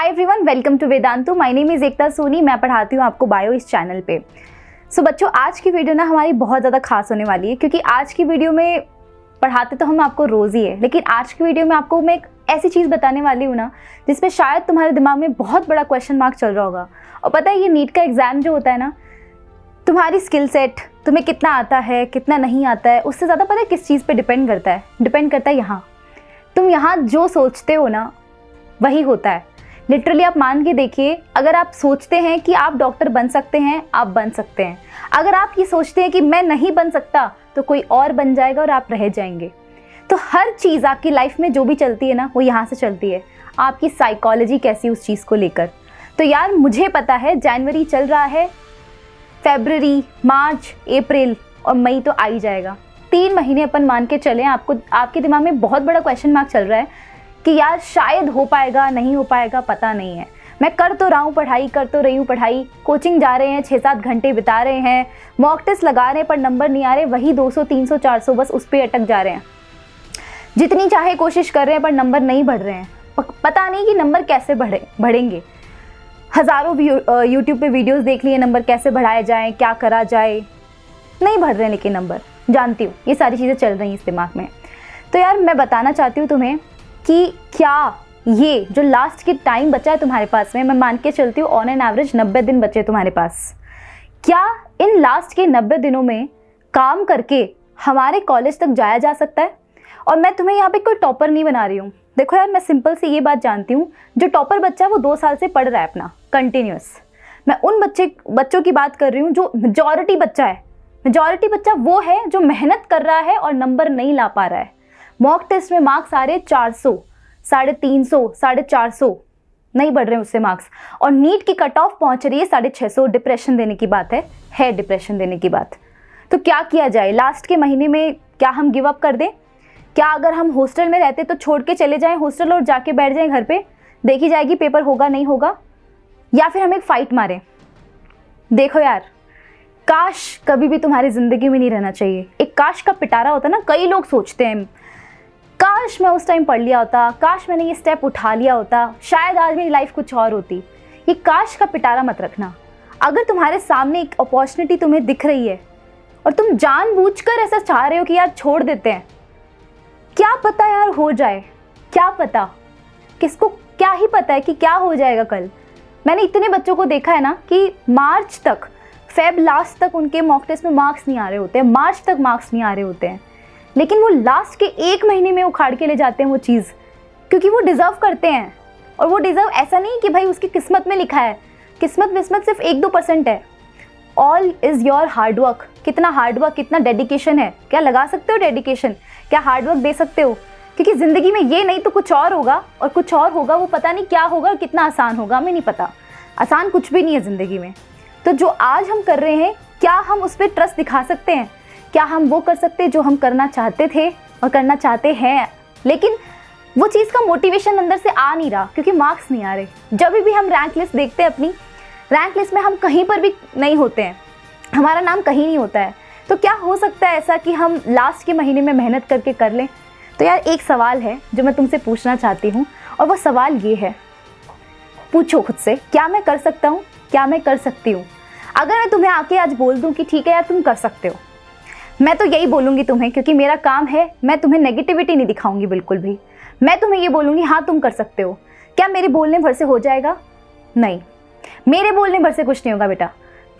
Hi everyone, welcome to Vedantu. My name is Ekta Soni. मैं पढ़ाती हूँ आपको बायो इस चैनल पे। सो बच्चों, आज की वीडियो ना हमारी बहुत ज़्यादा खास होने वाली है, क्योंकि आज की वीडियो में पढ़ाते तो हम आपको रोज़ ही है, लेकिन आज की वीडियो में आपको मैं एक ऐसी चीज़ बताने वाली हूँ ना जिसमें शायद तुम्हारे दिमाग में बहुत बड़ा क्वेश्चन मार्क चल रहा होगा। और पता है, ये नीट का एग्ज़ाम जो होता है ना, तुम्हारी स्किल सेट, तुम्हें कितना आता है कितना नहीं आता है, उससे ज़्यादा पता है किस चीज़ पे डिपेंड करता है? डिपेंड करता है यहाँ, तुम यहाँ जो सोचते हो ना वही होता है। लिटरली आप मान के देखिए, अगर आप सोचते हैं कि आप डॉक्टर बन सकते हैं, आप बन सकते हैं। अगर आप ये सोचते हैं कि मैं नहीं बन सकता, तो कोई और बन जाएगा और आप रह जाएंगे। तो हर चीज़ आपकी लाइफ में जो भी चलती है ना, वो यहाँ से चलती है। आपकी साइकोलॉजी कैसी उस चीज़ को लेकर। तो यार मुझे पता है, जनवरी चल रहा है, फरवरी, मार्च, अप्रैल और मई तो आ ही जाएगा। 3 महीने अपन मान के चलें। आपको आपके दिमाग में बहुत बड़ा क्वेश्चन मार्क चल रहा है कि यार शायद हो पाएगा, नहीं हो पाएगा, पता नहीं है। मैं कर तो रहा हूँ पढ़ाई, कर तो रही हूँ पढ़ाई, कोचिंग जा रहे हैं, 6-7 घंटे बिता रहे हैं, मॉक टेस्ट लगा रहे हैं, पर नंबर नहीं आ रहे, वही 200, 300, 400 बस उस पर अटक जा रहे हैं। जितनी चाहे कोशिश कर रहे हैं पर नंबर नहीं बढ़ रहे हैं। पता नहीं कि नंबर कैसे बढ़ेंगे। हज़ारों यूट्यूब पे वीडियोस देख लिए, नंबर कैसे बढ़ाया जाए, क्या करा जाए, नहीं बढ़ रहे हैं लेकिन नंबर। जानती हूँ ये सारी चीज़ें चल रही हैं इस दिमाग में। तो यार मैं बताना चाहती हूँ तुम्हें कि क्या ये जो लास्ट की टाइम बचा है तुम्हारे पास में, मैं मान के चलती हूँ ऑन एन एवरेज 90 दिन बचे तुम्हारे पास, क्या इन लास्ट के 90 दिनों में काम करके हमारे कॉलेज तक जाया जा सकता है? और मैं तुम्हें यहाँ पे कोई टॉपर नहीं बना रही हूँ। देखो यार, मैं सिंपल से ये बात जानती हूँ, जो टॉपर बच्चा है वो 2 साल से पढ़ रहा है अपना कंटिन्यूस। मैं उन बच्चों की बात कर रही हूँ जो मेजॉरिटी बच्चा है। मेजॉरिटी बच्चा वो है जो मेहनत कर रहा है और नंबर नहीं ला पा रहा है। मॉक टेस्ट में मार्क्स आ रहे 400, 350, 450, नहीं बढ़ रहे उससे मार्क्स, और नीट की कट ऑफ पहुंच रही है 650। डिप्रेशन देने की बात है डिप्रेशन देने की बात। तो क्या किया जाए? लास्ट के महीने में क्या हम गिव अप कर दें? क्या अगर हम हॉस्टल में रहते तो छोड़ के चले जाएं हॉस्टल और जाके बैठ जाएं घर पे, देखी जाएगी पेपर होगा नहीं होगा? या फिर हम एक फाइट मारें? देखो यार, काश कभी भी तुम्हारी ज़िंदगी में नहीं रहना चाहिए। एक काश का पिटारा होता ना, कई लोग सोचते हैं काश मैं उस टाइम पढ़ लिया होता, काश मैंने ये स्टेप उठा लिया होता, शायद आज मेरी लाइफ कुछ और होती। ये काश का पिटारा मत रखना। अगर तुम्हारे सामने एक अपॉर्चुनिटी तुम्हें दिख रही है और तुम जानबूझकर ऐसा चाह रहे हो कि यार छोड़ देते हैं, क्या पता यार हो जाए, क्या पता, किसको क्या ही पता है कि क्या हो जाएगा कल। मैंने इतने बच्चों को देखा है ना कि मार्च तक, फेब लास्ट तक उनके मॉक टेस्ट में मार्क्स नहीं आ रहे होते हैं, मार्च तक मार्क्स नहीं आ रहे होते हैं, लेकिन वो लास्ट के 1 महीने में उखाड़ के ले जाते हैं वो चीज़, क्योंकि वो डिज़र्व करते हैं। और वो डिज़र्व ऐसा नहीं कि भाई उसकी किस्मत में लिखा है, किस्मत सिर्फ 1-2% है। All is your hard work. कितना हार्डवर्क, कितना डेडिकेशन है, क्या लगा सकते हो डेडिकेशन, क्या हार्डवर्क दे सकते हो? क्योंकि ज़िंदगी में ये नहीं तो कुछ और होगा, और कुछ और होगा, वो पता नहीं क्या होगा और कितना आसान होगा, हमें नहीं पता। आसान कुछ भी नहीं है ज़िंदगी में। तो जो आज हम कर रहे हैं, क्या हम उस पर ट्रस्ट दिखा सकते हैं? क्या हम वो कर सकते हैं जो हम करना चाहते थे और करना चाहते हैं, लेकिन वो चीज़ का मोटिवेशन अंदर से आ नहीं रहा क्योंकि मार्क्स नहीं आ रहे? जब भी हम रैंक लिस्ट देखते हैं, अपनी रैंक लिस्ट में हम कहीं पर भी नहीं होते हैं, हमारा नाम कहीं नहीं होता है। तो क्या हो सकता है ऐसा कि हम लास्ट के महीने में मेहनत करके कर लें? तो यार एक सवाल है जो मैं तुमसे पूछना चाहती हूँ, और वो सवाल ये है, पूछो खुद से, क्या मैं कर सकता हूँ, क्या मैं कर सकती हूँ? अगर मैं तुम्हें आके आज बोल दूँ कि ठीक है यार तुम कर सकते हो, मैं तो यही बोलूँगी तुम्हें, क्योंकि मेरा काम है, मैं तुम्हें नेगेटिविटी नहीं दिखाऊंगी बिल्कुल भी। मैं तुम्हें ये बोलूँगी हाँ तुम कर सकते हो। क्या मेरे बोलने भर से हो जाएगा? नहीं, मेरे बोलने भर से कुछ नहीं होगा बेटा।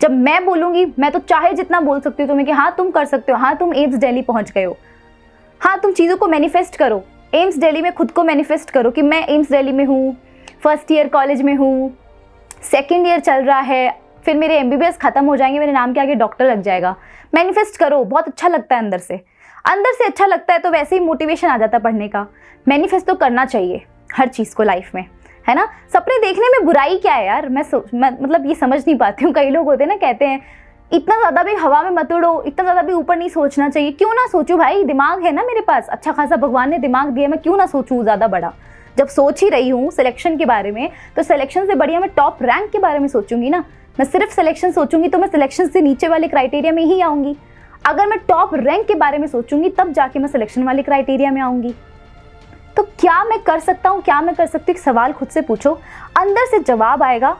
जब मैं बोलूँगी, मैं तो चाहे जितना बोल सकती हूँ तुम्हें कि हाँ तुम कर सकते हो, हाँ तुम एम्स दिल्ली पहुँच गए हो, हाँ तुम चीज़ों को मैनिफेस्ट करो, एम्स दिल्ली में खुद को मैनिफेस्ट करो कि मैं एम्स दिल्ली में हूँ, फर्स्ट ईयर कॉलेज में हूँ, 2nd ईयर चल रहा है, फिर मेरे MBBS ख़त्म हो जाएंगे, मेरे नाम के आगे डॉक्टर लग जाएगा। मैनिफेस्ट करो, बहुत अच्छा लगता है अंदर से अच्छा लगता है, तो वैसे ही मोटिवेशन आ जाता है पढ़ने का। मैनिफेस्ट तो करना चाहिए हर चीज़ को लाइफ में, है ना? सपने देखने में बुराई क्या है यार? मैं मतलब ये समझ नहीं पाती हूँ। कई लोग होते हैं ना, कहते हैं इतना ज़्यादा भी हवा में मत उड़ो, इतना ज़्यादा भी ऊपर नहीं सोचना चाहिए। क्यों ना सोचूं भाई, दिमाग है ना मेरे पास, अच्छा खासा भगवान ने दिमाग दिया, मैं क्यों ना सोचूं ज़्यादा बड़ा। जब सोच ही रही हूँ सिलेक्शन के बारे में, तो सिलेक्शन से बढ़िया मैं टॉप रैंक के बारे में सोचूंगी ना। मैं सिर्फ सिलेक्शन सोचूंगी तो मैं सिलेक्शन से नीचे वाले क्राइटेरिया में ही आऊँगी। अगर मैं टॉप रैंक के बारे में सोचूंगी तब जाके मैं सिलेक्शन वाले क्राइटेरिया में आऊँगी। तो क्या मैं कर सकता हूँ, क्या मैं कर सकती हूँ, सवाल खुद से पूछो, अंदर से जवाब आएगा।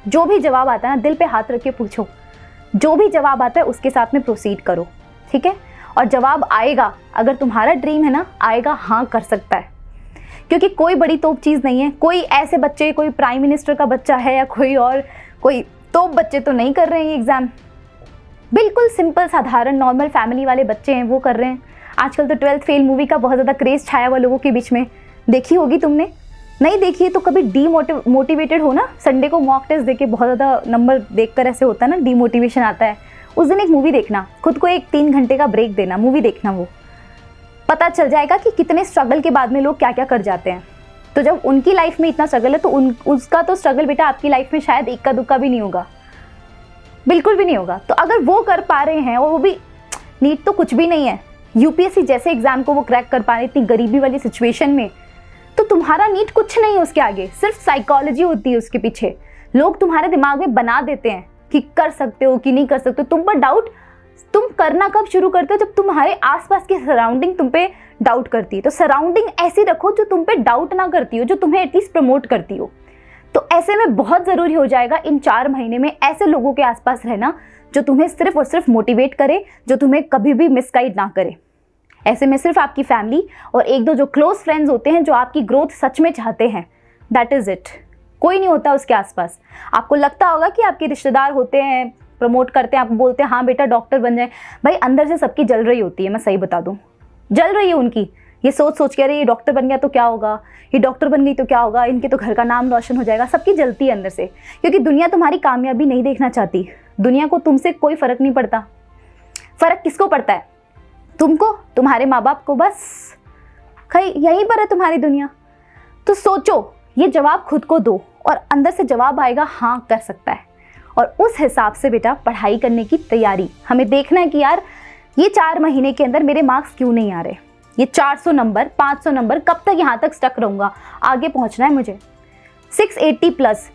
जो भी जवाब आता है ना, दिल पे हाथ रख के पूछो, जो भी जवाब आता है उसके साथ में प्रोसीड करो, ठीक है। और जवाब आएगा, अगर तुम्हारा ड्रीम है ना, आएगा, हाँ कर सकता है, क्योंकि कोई बड़ी तोप चीज़ नहीं है। कोई ऐसे बच्चे, कोई प्राइम मिनिस्टर का बच्चा है या कोई और कोई तोप बच्चे तो नहीं कर रहे हैं ये एग्ज़ाम। बिल्कुल सिंपल साधारण नॉर्मल फैमिली वाले बच्चे हैं वो कर रहे हैं। आजकल तो 12th फेल मूवी का बहुत ज़्यादा क्रेज़ छाया हुआ लोगों के बीच में, देखी होगी तुमने। नहीं देखी है तो कभी मोटिवेटेड हो ना, संडे को मॉक टेस्ट देके बहुत ज़्यादा नंबर देखकर ऐसे होता है ना, डीमोटिवेशन आता है, उस दिन एक मूवी देखना, खुद को एक 3 घंटे का ब्रेक देना, मूवी देखना, वो पता चल जाएगा कि कितने स्ट्रगल के बाद में लोग क्या क्या कर जाते हैं। तो जब उनकी लाइफ में इतना स्ट्रगल है तो उसका तो स्ट्रगल बेटा आपकी लाइफ में शायद इक्का दुक्का भी नहीं होगा, बिल्कुल भी नहीं होगा। तो अगर वो कर पा रहे हैं, और वो भी नीट तो कुछ भी नहीं है, यूपीएससी जैसे एग्जाम को वो क्रैक कर पा रहे इतनी गरीबी वाली सिचुएशन में, तो तुम्हारा नीट कुछ नहीं है उसके आगे, सिर्फ साइकोलॉजी होती है उसके पीछे। लोग तुम्हारे दिमाग में बना देते हैं कि कर सकते हो कि नहीं कर सकते हो, तुम पर डाउट। तुम करना कब शुरू करते हो, जब तुम्हारे आसपास की सराउंडिंग तुम पे डाउट करती है। तो सराउंडिंग ऐसी रखो जो तुम पे डाउट ना करती हो, जो तुम्हें एटलीस्ट प्रमोट करती हो। तो ऐसे में बहुत ज़रूरी हो जाएगा इन 4 महीने में ऐसे लोगों के आसपास रहना जो तुम्हें सिर्फ और सिर्फ मोटिवेट करे, जो तुम्हें कभी भी मिसगाइड ना करे। ऐसे में सिर्फ आपकी फैमिली और 1-2 जो क्लोज फ्रेंड्स होते हैं जो आपकी ग्रोथ सच में चाहते हैं, दैट इज़ इट। कोई नहीं होता उसके आसपास। आपको लगता होगा कि आपके रिश्तेदार होते हैं, प्रमोट करते हैं, आपको बोलते हैं हाँ बेटा डॉक्टर बन जाए, भाई अंदर से सबकी जल रही होती है, मैं सही बता दूं, जल रही है उनकी। ये सोच सोच के अरे ये डॉक्टर बन गया तो क्या होगा, ये डॉक्टर बन गई तो क्या होगा, इनके तो घर का नाम रोशन हो जाएगा, सबकी जलती है अंदर से। क्योंकि दुनिया तुम्हारी कामयाबी नहीं देखना चाहती, दुनिया को तुमसे कोई फ़र्क नहीं पड़ता। फ़र्क किसको पड़ता है? तुमको, तुम्हारे माँ बाप को, बस यहीं पर है तुम्हारी दुनिया। तो सोचो, ये जवाब खुद को दो और अंदर से जवाब आएगा हाँ कर सकता है। और उस हिसाब से बेटा पढ़ाई करने की तैयारी हमें देखना है कि यार ये 4 महीने के अंदर मेरे मार्क्स क्यों नहीं आ रहे, ये 400 नंबर 500 नंबर कब तक यहाँ तक स्टक रहूँगा, आगे पहुँचना है मुझे 680 प्लस।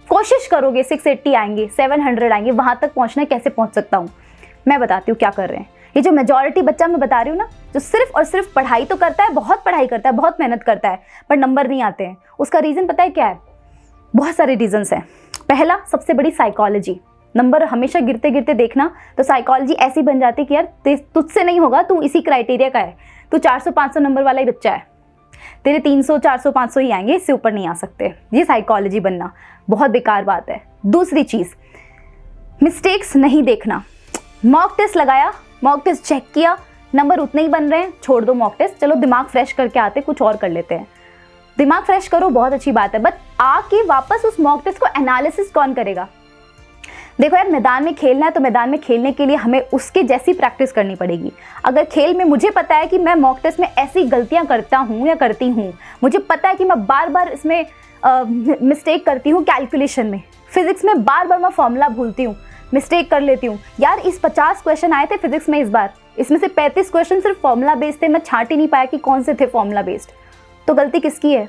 कोशिश करोगे 680 आएंगे, 700 आएंगे, वहाँ तक पहुँचना है। कैसे पहुँच सकता हूँ मैं बताती हूँ क्या कर रहे हैं। ये जो मेजॉरिटी बच्चा मैं बता रही हूँ ना, जो सिर्फ और सिर्फ पढ़ाई तो करता है, बहुत पढ़ाई करता है, बहुत मेहनत करता है, पर नंबर नहीं आते हैं, उसका रीज़न पता है क्या है? बहुत सारे रीजंस हैं। पहला सबसे बड़ी साइकोलॉजी, नंबर हमेशा गिरते गिरते देखना तो साइकोलॉजी ऐसी बन जाती है कि यार तुझसे नहीं होगा, तू इसी क्राइटेरिया का है, तू 400-500 नंबर वाला ही बच्चा है, तेरे 300 400 500 ही आएंगे, इससे ऊपर नहीं आ सकते। ये साइकोलॉजी बनना बहुत बेकार बात है। दूसरी चीज़, मिस्टेक्स नहीं देखना। मॉक टेस्ट लगाया, मॉक टेस्ट चेक किया, नंबर उतने ही बन रहे हैं, छोड़ दो मॉक टेस्ट, चलो दिमाग फ्रेश करके आते कुछ और कर लेते हैं। दिमाग फ्रेश करो, बहुत अच्छी बात है, बट आके वापस उस मॉक टेस्ट को एनालिसिस कौन करेगा? देखो यार, मैदान में खेलना है तो मैदान में खेलने के लिए हमें उसके जैसी प्रैक्टिस करनी पड़ेगी। अगर खेल में मुझे पता है कि मैं मॉक टेस्ट में ऐसी गलतियां करता हूं या करती हूं, मुझे पता है कि मैं बार बार इसमें मिस्टेक करती हूँ, कैलकुलेशन में, फिजिक्स में बार बार मैं फॉर्मूला भूलती हूँ, मिस्टेक कर लेती हूँ। यार इस 50 क्वेश्चन आए थे फिजिक्स में इस बार, इसमें से 35 क्वेश्चन सिर्फ फॉर्मूला बेस्ड थे, मैं छांट ही नहीं पाया कि कौन से थे फॉर्मूला बेस्ड। तो गलती किसकी है?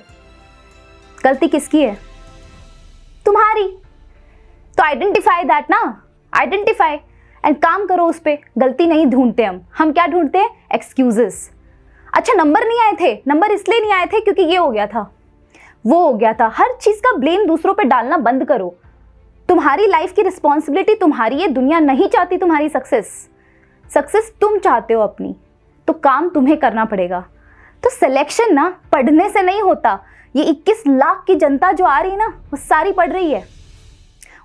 गलती किसकी है? तुम्हारी। तो आइडेंटिफाई दैट ना, आइडेंटिफाई एंड काम करो उस पर। गलती नहीं ढूंढते हम क्या ढूंढते हैं? एक्सक्यूजेस। अच्छा नंबर नहीं आए थे, नंबर इसलिए नहीं आए थे क्योंकि ये हो गया था, वो हो गया था। हर चीज़ का ब्लेम दूसरों पे डालना बंद करो। तुम्हारी लाइफ की रिस्पॉन्सिबिलिटी तुम्हारी है, दुनिया नहीं चाहती तुम्हारी सक्सेस तुम चाहते हो अपनी, तो काम तुम्हें करना पड़ेगा। तो सिलेक्शन ना पढ़ने से नहीं होता। ये 21 लाख की जनता जो आ रही है ना, वो सारी पढ़ रही है।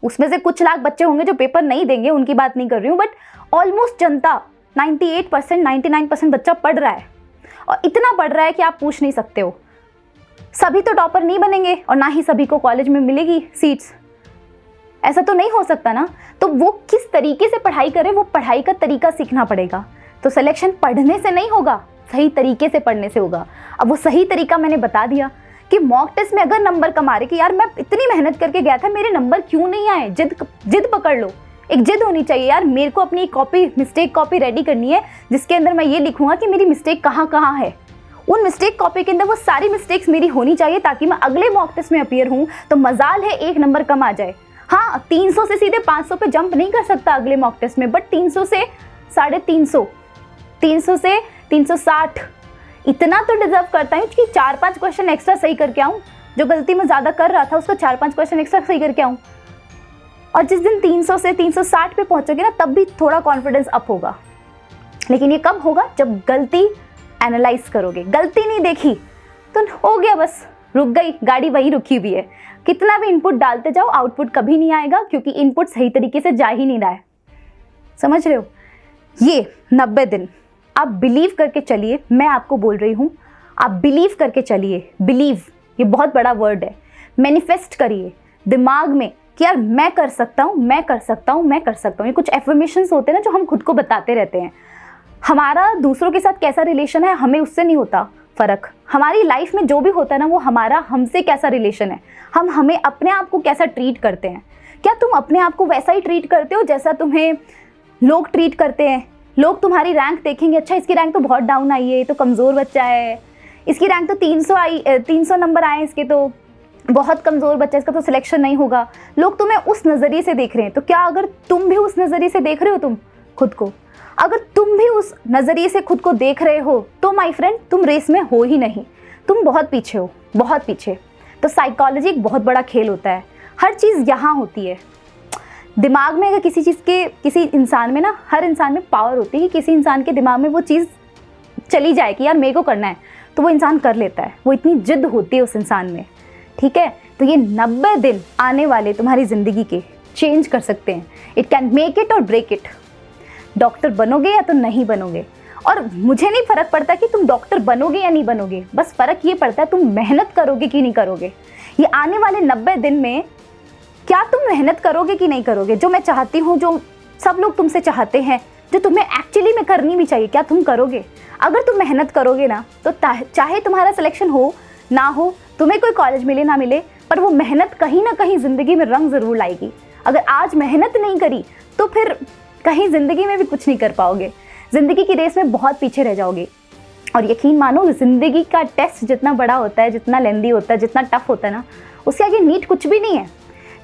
उसमें से कुछ लाख बच्चे होंगे जो पेपर नहीं देंगे, उनकी बात नहीं कर रही हूँ, बट ऑलमोस्ट जनता 98% 99% बच्चा पढ़ रहा है, और इतना पढ़ रहा है कि आप पूछ नहीं सकते हो। सभी तो टॉपर नहीं बनेंगे और ना ही सभी को कॉलेज में मिलेगी सीट्स, ऐसा तो नहीं हो सकता ना। तो वो किस तरीके से पढ़ाई करे, वो पढ़ाई का तरीका सीखना पड़ेगा। तो सिलेक्शन पढ़ने से नहीं होगा, सही तरीके से पढ़ने से होगा। अब वो सही तरीका मैंने बता दिया कि मॉक टेस्ट में अगर नंबर कम आ रहे कि यार मैं इतनी मेहनत करके गया था, मेरे नंबर क्यों नहीं आए, जिद पकड़ लो। एक जिद होनी चाहिए यार, मेरे को अपनी मिस्टेक कॉपी रेडी करनी है जिसके अंदर मैं ये लिखूंगा कि मेरी मिस्टेक कहाँ कहाँ है। उन मिस्टेक कॉपी के अंदर वो सारी मिस्टेक्स मेरी होनी चाहिए ताकि मैं अगले मॉक टेस्ट में अपीयर हूँ तो मजाल है 1 नंबर कम आ जाए। हाँ 300 से सीधे 500 पे जंप नहीं कर सकता अगले मॉक टेस्ट में, बट 300 से 350, 300 से 360, इतना तो डिजर्व करता हूँ कि 4-5 क्वेश्चन एक्स्ट्रा सही करके आऊँ, जो गलती मैं ज़्यादा कर रहा था उसको 4-5 क्वेश्चन एक्स्ट्रा सही करके आऊँ। और जिस दिन 300 से 360 पे पहुँचोगे ना, तब भी थोड़ा कॉन्फिडेंस अप होगा। लेकिन ये कब होगा? जब गलती एनालाइज करोगे। गलती नहीं देखी तो हो गया, बस रुक गई, गाड़ी वहीं रुकी हुई है। कितना भी इनपुट डालते जाओ, आउटपुट कभी नहीं आएगा, क्योंकि इनपुट सही तरीके से जा ही नहीं रहा है। समझ रहे हो? ये 90 दिन आप बिलीव करके चलिए। मैं आपको बोल रही हूँ, आप बिलीव करके चलिए। बिलीव ये बहुत बड़ा वर्ड है। मैनिफेस्ट करिए दिमाग में कि यार मैं कर सकता हूँ, मैं कर सकता हूँ, मैं कर सकता हूँ। ये कुछ एफर्मेशंस होते हैं ना, जो हम खुद को बताते रहते हैं। हमारा दूसरों के साथ कैसा रिलेशन है, हमें उससे नहीं होता फ़र्क। हमारी लाइफ में जो भी होता है ना, वो हमारा हमसे कैसा रिलेशन है, हम हमें अपने आप को कैसा ट्रीट करते हैं। क्या तुम अपने आप को वैसा ही ट्रीट करते हो जैसा तुम्हें लोग ट्रीट करते हैं? लोग तुम्हारी रैंक देखेंगे, अच्छा इसकी रैंक तो बहुत डाउन आई है, ये तो कमज़ोर बच्चा है, इसकी रैंक तो 300 नंबर आए, इसके तो बहुत कमज़ोर बच्चा, इसका तो सिलेक्शन नहीं होगा। लोग तुम्हें उस नज़रिए से देख रहे हैं। तो क्या अगर तुम भी उस नज़रिए से देख रहे हो तुम खुद को, अगर तुम भी उस नज़रिए से खुद को देख रहे हो, तो माय फ्रेंड तुम रेस में हो ही नहीं, तुम बहुत पीछे हो, बहुत पीछे। तो साइकोलॉजी एक बहुत बड़ा खेल होता है। हर चीज़ यहाँ होती है दिमाग में। अगर किसी इंसान में ना, हर इंसान में पावर होती है कि किसी इंसान के दिमाग में वो चीज़ चली जाए कि यार मेरे को करना है, तो वो इंसान कर लेता है। वो इतनी जिद होती है उस इंसान में। ठीक है, तो ये 90 दिन आने वाले तुम्हारी ज़िंदगी के चेंज कर सकते हैं। इट कैन मेक इट और ब्रेक इट। डॉक्टर बनोगे या तो नहीं बनोगे, और मुझे नहीं फ़र्क पड़ता कि तुम डॉक्टर बनोगे या नहीं बनोगे, बस फ़र्क ये पड़ता है तुम मेहनत करोगे कि नहीं करोगे। ये आने वाले 90 दिन में क्या तुम मेहनत करोगे कि नहीं करोगे? जो मैं चाहती हूँ, जो सब लोग तुमसे चाहते हैं, जो तुम्हें एक्चुअली में करनी भी चाहिए, क्या तुम करोगे? अगर तुम मेहनत करोगे ना, तो चाहे तुम्हारा सिलेक्शन हो ना हो, तुम्हें कोई कॉलेज मिले ना मिले, पर वो मेहनत कहीं ना कहीं ज़िंदगी में रंग ज़रूर लाएगी। अगर आज मेहनत नहीं करी तो फिर कहीं ज़िंदगी में भी कुछ नहीं कर पाओगे। ज़िंदगी की रेस में बहुत पीछे रह जाओगे। और यकीन मानो, ज़िंदगी का टेस्ट जितना बड़ा होता है, जितना लेंदी होता है, जितना टफ होता है ना, उसके आगे नीट कुछ भी नहीं है।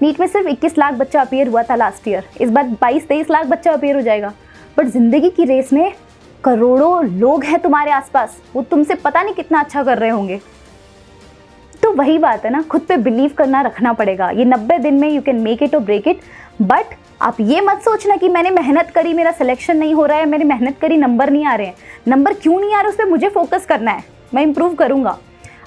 नीट में सिर्फ 21 लाख बच्चा अपीयर हुआ था लास्ट ईयर, इस बार 22-23 लाख बच्चा अपीयर हो जाएगा। बट ज़िंदगी की रेस में करोड़ों लोग हैं तुम्हारे आसपास, वो तुमसे पता नहीं कितना अच्छा कर रहे होंगे। तो वही बात है ना, खुद पे बिलीव करना रखना पड़ेगा। ये 90 दिन में यू कैन मेक इट और ब्रेक इट। बट आप ये मत सोचना कि मैंने मेहनत करी, मेरा सिलेक्शन नहीं हो रहा है, मैंने मेहनत करी, नंबर नहीं आ रहे हैं। नंबर क्यों नहीं आ रहे, उस पर मुझे फोकस करना है, मैं इंप्रूव करूँगा।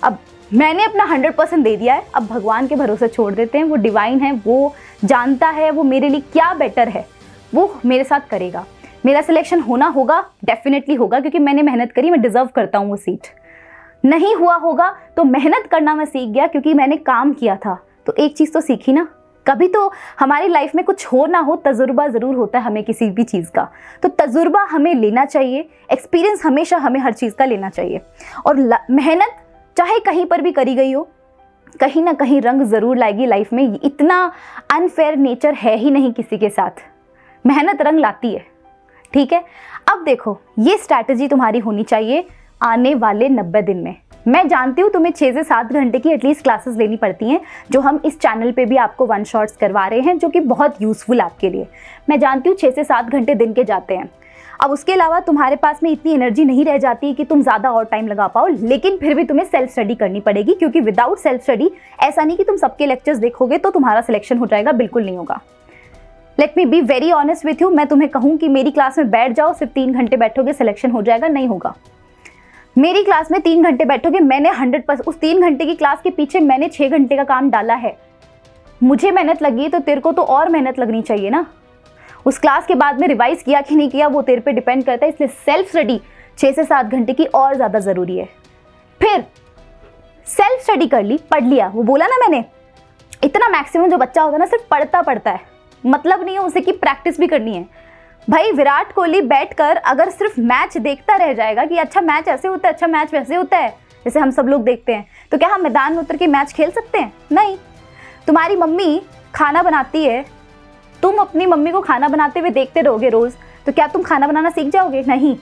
अब मैंने अपना 100% दे दिया है, अब भगवान के भरोसे छोड़ देते हैं। वो डिवाइन है, वो जानता है वो मेरे लिए क्या बेटर है, वो मेरे साथ करेगा। मेरा सिलेक्शन होना होगा, डेफिनेटली होगा, क्योंकि मैंने मेहनत करी, मैं डिज़र्व करता हूँ वो सीट। नहीं हुआ होगा तो मेहनत करना मैं सीख गया, क्योंकि मैंने काम किया था। तो एक चीज़ तो सीखी ना, कभी तो हमारी लाइफ में कुछ हो ना हो, तजुर्बा ज़रूर होता है हमें किसी भी चीज़ का। तो तजुर्बा हमें लेना चाहिए, एक्सपीरियंस हमेशा हमें हर चीज़ का लेना चाहिए। और मेहनत चाहे कहीं पर भी करी गई हो, कहीं ना कहीं रंग ज़रूर लाएगी लाइफ में। इतना अनफेयर नेचर है ही नहीं किसी के साथ, मेहनत रंग लाती है। ठीक है, अब देखो, ये स्ट्रैटेजी तुम्हारी होनी चाहिए आने वाले 90 दिन में। मैं जानती हूँ तुम्हें 6 से 7 घंटे की एटलीस्ट क्लासेस लेनी पड़ती हैं, जो हम इस चैनल पे भी आपको 1 शॉट्स करवा रहे हैं, जो कि बहुत यूज़फुल आपके लिए। मैं जानती हूँ 6 से 7 घंटे दिन के जाते हैं। अब उसके अलावा तुम्हारे पास में इतनी एनर्जी नहीं रह जाती कि तुम ज़्यादा और टाइम लगा पाओ, लेकिन फिर भी तुम्हें सेल्फ स्टडी करनी पड़ेगी, क्योंकि विदाउट सेल्फ स्टडी ऐसा नहीं कि तुम सबके लेक्चर्स देखोगे तो तुम्हारा सिलेक्शन हो जाएगा, बिल्कुल नहीं होगा। Let me be very honest with you, मैं तुम्हें कहूँ कि मेरी क्लास में बैठ जाओ, सिर्फ 3 घंटे बैठोगे सिलेक्शन हो जाएगा, नहीं होगा। मेरी क्लास में 3 घंटे बैठोगे, मैंने 100% उस 3 घंटे की क्लास के पीछे मैंने 6 घंटे का काम डाला है। मुझे मेहनत लगी तो तेरे को तो और मेहनत लगनी चाहिए ना। उस क्लास के बाद में रिवाइज किया कि नहीं किया वो तेरे पे डिपेंड करता है, इसलिए सेल्फ स्टडी 6 से 7 घंटे की और ज़्यादा ज़रूरी है। फिर सेल्फ स्टडी कर ली, पढ़ लिया, वो बोला ना मैंने, इतना मैक्सिमम जो बच्चा होता है ना सिर्फ पढ़ता है, मतलब नहीं है उसे कि प्रैक्टिस भी करनी है। भाई विराट कोहली बैठकर अगर सिर्फ मैच देखता रह जाएगा कि अच्छा मैच ऐसे होता है, अच्छा मैच वैसे होता है, जैसे हम सब लोग देखते हैं, तो क्या हम मैदान में उतर के मैच खेल सकते हैं? नहीं। तुम्हारी मम्मी खाना बनाती है, तुम अपनी मम्मी को खाना बनाते हुए देखते रहोगे रोज़, तो क्या तुम खाना बनाना सीख जाओगे? नहीं।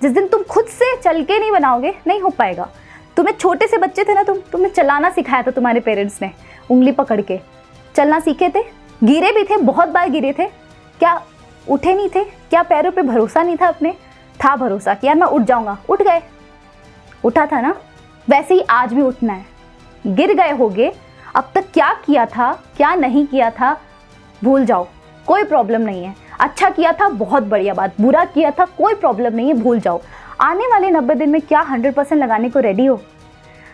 जिस दिन तुम खुद से चल के नहीं बनाओगे, नहीं हो पाएगा। तुम्हें छोटे से बच्चे थे ना, तुम्हें चलाना सिखाया था तुम्हारे पेरेंट्स ने, उंगली पकड़ के चलना सीखे थे, गिरे भी थे, बहुत बार गिरे थे, क्या उठे नहीं थे? क्या पैरों पे भरोसा नहीं था अपने? था भरोसा कि यार मैं उठ जाऊंगा, उठ उठा था ना, वैसे ही आज भी उठना है। गिर गए होगे, अब तक क्या किया था क्या नहीं किया था भूल जाओ, कोई प्रॉब्लम नहीं है। अच्छा किया था बहुत बढ़िया बात, बुरा किया था कोई प्रॉब्लम नहीं है, भूल जाओ। आने वाले 90 दिन में क्या 100% लगाने को रेडी हो?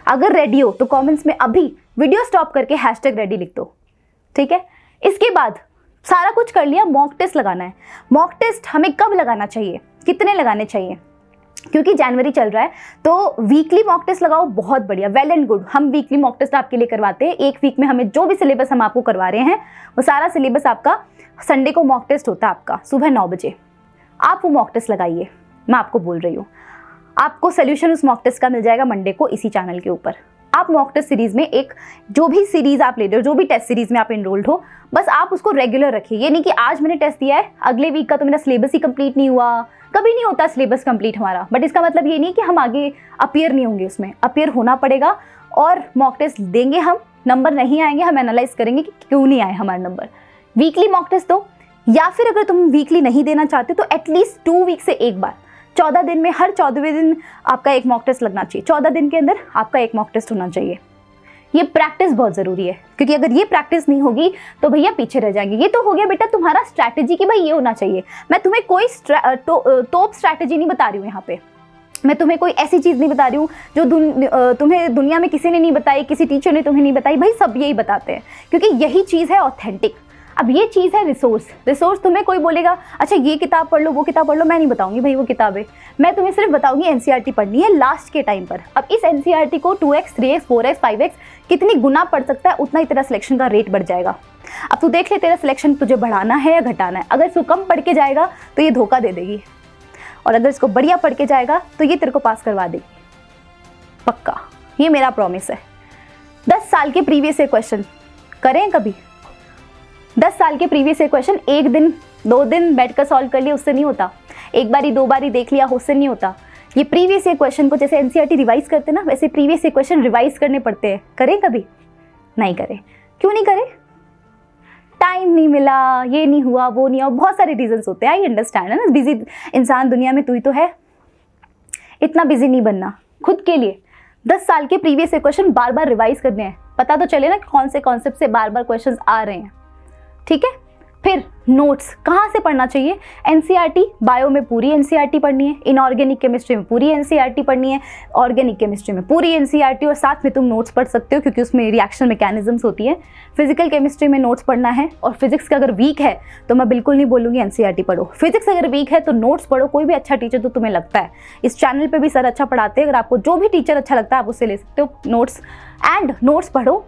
अगर रेडी हो तो कमेंट्स में अभी वीडियो स्टॉप करके #रेडी लिख दो, ठीक है। इसके बाद सारा कुछ कर लिया, मॉक टेस्ट लगाना है। मॉक टेस्ट हमें कब लगाना चाहिए, कितने लगाने चाहिए? क्योंकि जनवरी चल रहा है तो वीकली मॉक टेस्ट लगाओ, बहुत बढ़िया, वेल एंड गुड। हम वीकली मॉक टेस्ट आपके लिए करवाते हैं। एक वीक में हमें जो भी सिलेबस हम आपको करवा रहे हैं वो सारा सिलेबस आपका संडे को मॉक टेस्ट होता है आपका सुबह 9 बजे। आप वो मॉक टेस्ट लगाइए, मैं आपको बोल रही हूँ। आपको सोल्यूशन उस मॉक टेस्ट का मिल जाएगा मंडे को इसी चैनल के ऊपर। आप मॉक टेस्ट सीरीज में एक जो भी सीरीज आप ले रहे हो, जो भी टेस्ट सीरीज में आप इनरोल्ड हो, बस आप उसको रेगुलर रखिए। ये नहीं कि आज मैंने टेस्ट दिया है अगले वीक का तो मेरा सिलेबस ही कंप्लीट नहीं हुआ। कभी नहीं होता सिलेबस कंप्लीट हमारा, बट इसका मतलब ये नहीं कि हम आगे अपीयर नहीं होंगे, उसमें अपीयर होना पड़ेगा और मॉक टेस्ट देंगे हम। नंबर नहीं आएंगे, हम एनालाइज करेंगे कि क्यों नहीं आए हमारे नंबर। वीकली मॉक टेस्ट दो, या फिर अगर तुम वीकली नहीं देना चाहते तो एटलीस्ट 2 वीक से एक बार, 14 दिन में हर 14वें दिन आपका एक मॉक टेस्ट लगना चाहिए। 14 दिन के अंदर आपका एक मॉक टेस्ट होना चाहिए। ये प्रैक्टिस बहुत ज़रूरी है, क्योंकि अगर ये प्रैक्टिस नहीं होगी तो भैया पीछे रह जाएंगे। ये तो हो गया बेटा तुम्हारा स्ट्रैटेजी कि भाई ये होना चाहिए। मैं तुम्हें कोई टॉप स्ट्रैटेजी नहीं बता रही हूँ यहाँ पे। मैं तुम्हें कोई ऐसी चीज़ नहीं बता रही हूँ जो तुम्हें दुनिया में किसी ने नहीं बताई, किसी टीचर ने तुम्हें नहीं बताई। भाई सब यही बताते हैं, क्योंकि यही चीज़ है ऑथेंटिक। अब ये चीज़ है रिसोर्स तुम्हें कोई बोलेगा अच्छा ये किताब पढ़ लो, वो किताब पढ़ लो, मैं नहीं बताऊंगी भाई वो किताबें। मैं तुम्हें सिर्फ बताऊंगी एनसीईआरटी पढ़नी है लास्ट के टाइम पर। अब इस एनसीईआरटी को 2x 3x 4x 5x कितनी गुना पढ़ सकता है, उतना ही तेरा सिलेक्शन का रेट बढ़ जाएगा। अब तू देख ले तेरा सिलेक्शन तुझे बढ़ाना है या घटाना है। अगर इसको कम पढ़ के जाएगा तो ये धोखा दे देगी, और अगर इसको बढ़िया पढ़ के जाएगा तो ये तेरे को पास करवा देगी, पक्का। ये मेरा प्रॉमिस है। 10 साल के प्रीवियस ईयर क्वेश्चन करें कभी? 10 साल के प्रीवियस ईयर क्वेश्चन 1 दिन 2 दिन बैठकर सॉल्व कर लिया, उससे नहीं होता। एक बारी 2 बारी देख लिया, उससे नहीं होता। ये प्रीवियस ईयर क्वेश्चन को जैसे एनसीईआरटी रिवाइज करते ना, वैसे प्रीवियस ईयर क्वेश्चन रिवाइज करने पड़ते हैं। करें कभी? नहीं करें। क्यों नहीं करें? टाइम नहीं मिला, ये नहीं हुआ, वो नहीं हुआ, बहुत सारे रीजंस होते हैं। आई अंडरस्टैंड है ना, बिजी इंसान दुनिया में तू ही तो है। इतना बिजी नहीं बनना खुद के लिए। 10 साल के प्रीवियस ईयर क्वेश्चन बार बार रिवाइज करने हैं, पता तो चले ना कौन से कॉन्सेप्ट से बार बार क्वेश्चन आ रहे हैं, ठीक है। फिर नोट्स कहाँ से पढ़ना चाहिए? एनसीईआरटी बायो में पूरी एनसीईआरटी पढ़नी है, इनऑर्गेनिक केमिस्ट्री में पूरी एनसीईआरटी पढ़नी है, ऑर्गेनिक केमिस्ट्री में पूरी एनसीईआरटी, और साथ में तुम नोट्स पढ़ सकते हो क्योंकि उसमें रिएक्शन मैकेनिज्म्स होती है। फिजिकल केमिस्ट्री में नोट्स पढ़ना है, और फिजिक्स का अगर वीक है तो मैं बिल्कुल नहीं बोलूँगी एनसीईआरटी पढ़ो। फिजिक्स अगर वीक है तो नोट्स पढ़ो, कोई भी अच्छा टीचर तो तुम्हें लगता है। इस चैनल पर भी सर अच्छा पढ़ाते हैं, अगर आपको जो भी टीचर अच्छा लगता है आप उससे ले सकते हो नोट्स। एंड नोट्स पढ़ो,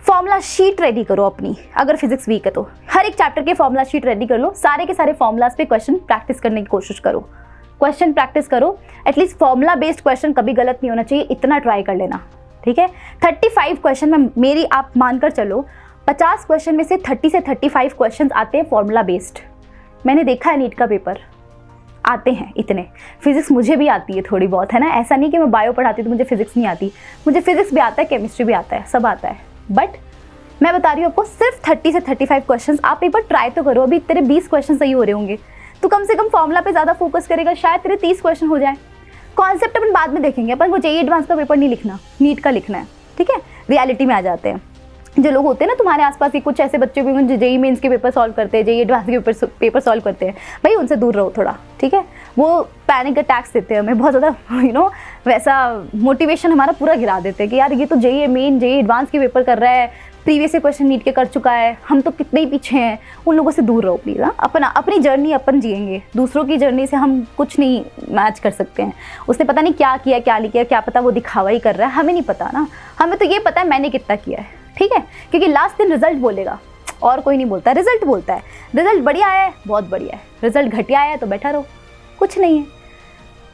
फॉर्मूला शीट रेडी करो अपनी। अगर फिजिक्स वीक है तो हर एक चैप्टर के फॉर्मूला शीट रेडी कर लो, सारे के सारे फॉर्मूलाज पे क्वेश्चन प्रैक्टिस करने की कोशिश करो। क्वेश्चन प्रैक्टिस करो, एटलीस्ट फॉर्मूला बेस्ड क्वेश्चन कभी गलत नहीं होना चाहिए, इतना ट्राई कर लेना, ठीक है। 35 क्वेश्चन में मेरी आप मानकर चलो 50 क्वेश्चन में से 30 से 35 क्वेश्चन आते हैं फॉर्मूला बेस्ड। मैंने देखा है नीट का पेपर आते हैं इतने। फिजिक्स मुझे भी आती है थोड़ी बहुत, है ना। ऐसा नहीं कि मैं बायो पढ़ाती तो मुझे फिजिक्स नहीं आती, मुझे फिजिक्स भी आता है, केमिस्ट्री भी आता है, सब आता है। बट मैं बता रही हूँ आपको सिर्फ 30 से 35 क्वेश्चंस। आप एक बार ट्राई तो करो। अभी तेरे 20 क्वेश्चन सही हो रहे होंगे, तो कम से कम फॉर्मूला पे ज़्यादा फोकस करेगा, शायद तेरे 30 क्वेश्चन हो जाए। कॉन्सेप्ट अपन बाद में देखेंगे, अपन वो जेईई एडवांस का पेपर नहीं लिखना, नीट का लिखना है, ठीक है। रियलिटी में आ जाते हैं। जो लोग होते हैं ना तुम्हारे आसपास के, कुछ ऐसे बच्चे भी होंगे जो जेईई मेंस के पेपर सॉल्व करते हैं, जेईई एडवांस के पेपर सॉल्व करते हैं, भाई उनसे दूर रहो थोड़ा, ठीक है। वो पैनिक अटैक्स देते हैं हमें बहुत ज़्यादा, वैसा मोटिवेशन हमारा पूरा गिरा देते हैं कि यार ये तो जेईई मेन जेईई एडवांस के पेपर कर रहा है, प्रीवियस क्वेश्चन नीट के कर चुका है, हम तो कितने ही पीछे हैं। उन लोगों से दूर रहो प्लीज़। अपनी जर्नी अपन जिएंगे, दूसरों की जर्नी से हम कुछ नहीं मैच कर सकते हैं। उसने पता नहीं क्या किया क्या नहीं किया, क्या पता वो दिखावा ही कर रहा है, हमें नहीं पता ना। हमें तो ये पता है मैंने कितना किया है, ठीक है। क्योंकि लास्ट दिन रिजल्ट बोलेगा, और कोई नहीं बोलता, रिजल्ट बोलता है। रिजल्ट बढ़िया आया है, बहुत बढ़िया है। रिजल्ट घटिया आया है तो बैठा रहो, कुछ नहीं है।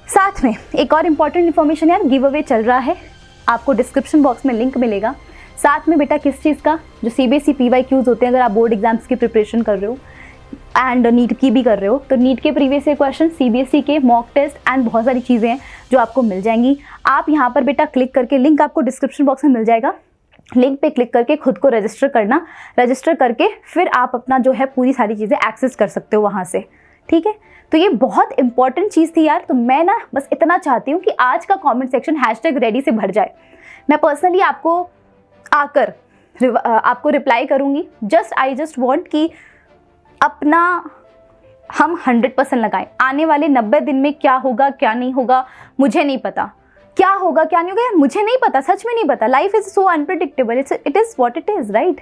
साथ में एक और इम्पॉर्टेंट इन्फॉर्मेशन यार, गिव अवे चल रहा है, आपको डिस्क्रिप्शन बॉक्स में लिंक मिलेगा। साथ में बेटा किस चीज़ का, जो CBSE PYQs होते हैं, अगर आप बोर्ड एग्जाम्स की प्रिपरेशन कर रहे हो एंड नीट की भी कर रहे हो, तो नीट के प्रीवियस ईयर क्वेश्चन, CBSE के मॉक टेस्ट एंड बहुत सारी चीज़ें हैं जो आपको मिल जाएंगी। आप यहाँ पर बेटा क्लिक करके, लिंक आपको डिस्क्रिप्शन बॉक्स में मिल जाएगा, लिंक पे क्लिक करके खुद को रजिस्टर करना। रजिस्टर करके फिर आप अपना जो है पूरी सारी चीज़ें एक्सेस कर सकते हो वहाँ से, ठीक है, तो ये बहुत इंपॉर्टेंट चीज़ थी यार। तो मैं ना बस इतना चाहती हूँ कि आज का कमेंट सेक्शन #ready से भर जाए। मैं पर्सनली आपको आकर आपको रिप्लाई करूँगी। आई जस्ट वॉन्ट कि अपना हम 100% लगाएं। आने वाले 90 दिन में क्या होगा क्या नहीं होगा मुझे नहीं पता, क्या होगा क्या नहीं होगा यार मुझे नहीं पता, सच में नहीं पता। Life is so unpredictable, it is what it is, right.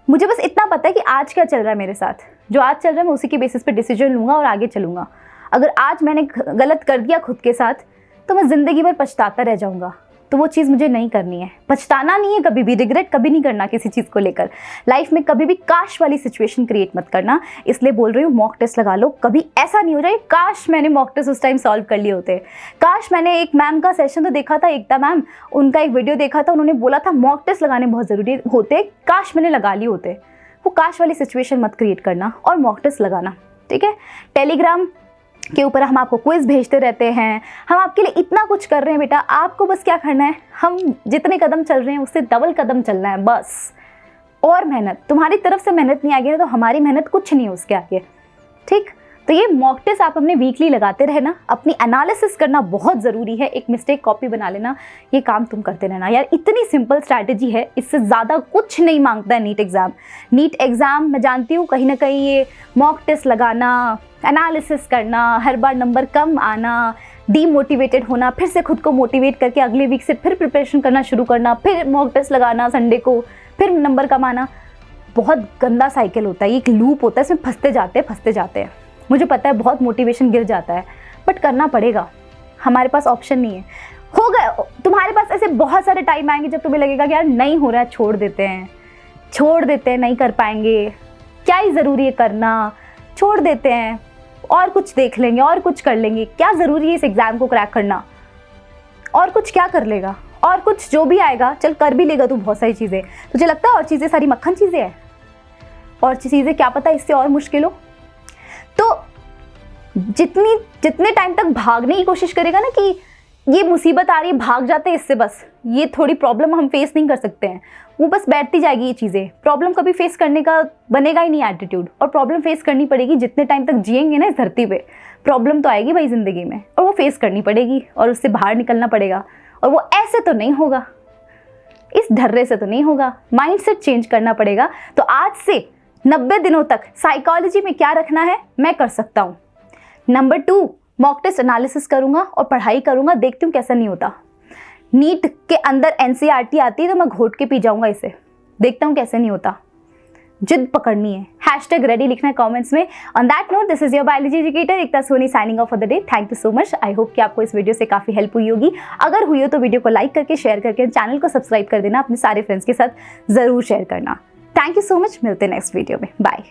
मुझे बस इतना पता है कि आज क्या चल रहा है मेरे साथ, जो आज चल रहा है मैं उसी के बेसिस पे डिसीजन लूँगा और आगे चलूँगा। अगर आज मैंने गलत कर दिया खुद के साथ तो मैं ज़िंदगी भर पछताता रह जाऊँगा, तो वो चीज़ मुझे नहीं करनी है। पछताना नहीं है कभी भी, रिग्रेट कभी नहीं करना किसी चीज़ को लेकर। लाइफ में कभी भी काश वाली सिचुएशन क्रिएट मत करना, इसलिए बोल रही हूँ मॉक टेस्ट लगा लो। कभी ऐसा नहीं हो जाए काश मैंने मॉक टेस्ट उस टाइम सॉल्व कर लिए होते। काश मैंने एक मैम का सेशन तो देखा था, एकता मैम, उनका एक वीडियो देखा था, उन्होंने बोला था मॉक टेस्ट लगाने बहुत ज़रूरी होते, काश मैंने लगा लिए होते। वो काश वाली सिचुएशन मत क्रिएट करना और मॉक टेस्ट लगाना, ठीक है। टेलीग्राम के ऊपर हम आपको क्विज भेजते रहते हैं, हम आपके लिए इतना कुछ कर रहे हैं बेटा, आपको बस क्या करना है, हम जितने कदम चल रहे हैं उससे डबल कदम चलना है बस। और मेहनत, तुम्हारी तरफ से मेहनत नहीं आएगी ना तो हमारी मेहनत कुछ नहीं है उसके आगे, ठीक। तो ये मॉक टेस्ट आप अपने वीकली लगाते रहना, अपनी एनालिसिस करना बहुत ज़रूरी है। एक मिस्टेक कॉपी बना लेना, ये काम तुम करते रहना यार। इतनी सिंपल स्ट्रैटेजी है, इससे ज़्यादा कुछ नहीं मांगता है नीट एग्ज़ाम। मैं जानती हूँ कहीं ना कहीं ये मॉक टेस्ट लगाना, एनालिसिस करना, हर बार नंबर कम आना, डीमोटिवेटेड होना, फिर से खुद को मोटिवेट करके अगले वीक से फिर प्रिपरेशन करना शुरू करना, फिर मॉक टेस्ट लगाना संडे को, फिर नंबर कम आना, बहुत गंदा साइकिल होता है, एक लूप होता है, इसमें फंसते जाते हैं। मुझे पता है बहुत मोटिवेशन गिर जाता है, बट करना पड़ेगा, हमारे पास ऑप्शन नहीं है। हो गए तुम्हारे पास ऐसे बहुत सारे टाइम आएंगे जब तुम्हें लगेगा कि यार नहीं हो रहा है, छोड़ देते हैं, नहीं कर पाएंगे, क्या ही ज़रूरी है करना, छोड़ देते हैं, और कुछ देख लेंगे, और कुछ कर लेंगे, क्या ज़रूरी है इस एग्ज़ाम को क्रैक करना, और कुछ क्या कर लेगा, और कुछ जो भी आएगा चल कर भी लेगा तू बहुत सारी चीज़ें। तुझे लगता है और चीज़ें सारी मक्खन चीज़ें हैं, और चीज़ें क्या पता इससे और मुश्किल हो। तो जितने टाइम तक भागने की कोशिश करेगा ना कि ये मुसीबत आ रही है भाग जाते हैं इससे, बस ये थोड़ी प्रॉब्लम हम फेस नहीं कर सकते हैं, वो बस बैठती जाएगी ये चीज़ें। प्रॉब्लम कभी फेस करने का बनेगा ही नहीं एटीट्यूड, और प्रॉब्लम फेस करनी पड़ेगी। जितने टाइम तक जिएंगे ना इस धरती पे प्रॉब्लम तो आएगी भाई ज़िंदगी में, और वो फेस करनी पड़ेगी और उससे बाहर निकलना पड़ेगा। और वो ऐसे तो नहीं होगा, इस ढर्रे से तो नहीं होगा, माइंडसेट चेंज करना पड़ेगा। तो आज से 90 दिनों तक साइकोलॉजी में क्या रखना है मैं कर सकता हूँ। नंबर 2, मॉक टेस्ट एनालिसिस करूँगा और पढ़ाई करूँगा, देखती हूँ कैसा नहीं होता। नीट के अंदर NCERT आती है तो मैं घोट के पी जाऊँगा इसे, देखता हूँ कैसे नहीं होता। जिद पकड़नी है। #ready लिखना है कमेंट्स में। On that note, this is your biology educator Ekta Soni signing off for the day. Thank you so much. I hope कि आपको इस वीडियो से काफ़ी हेल्प हुई होगी। अगर हुई हो तो वीडियो को लाइक करके, शेयर करके, चैनल को सब्सक्राइब कर देना, अपने सारे फ्रेंड्स के साथ ज़रूर शेयर करना। थैंक यू सो मच, मिलते हैं नेक्स्ट वीडियो में, बाय।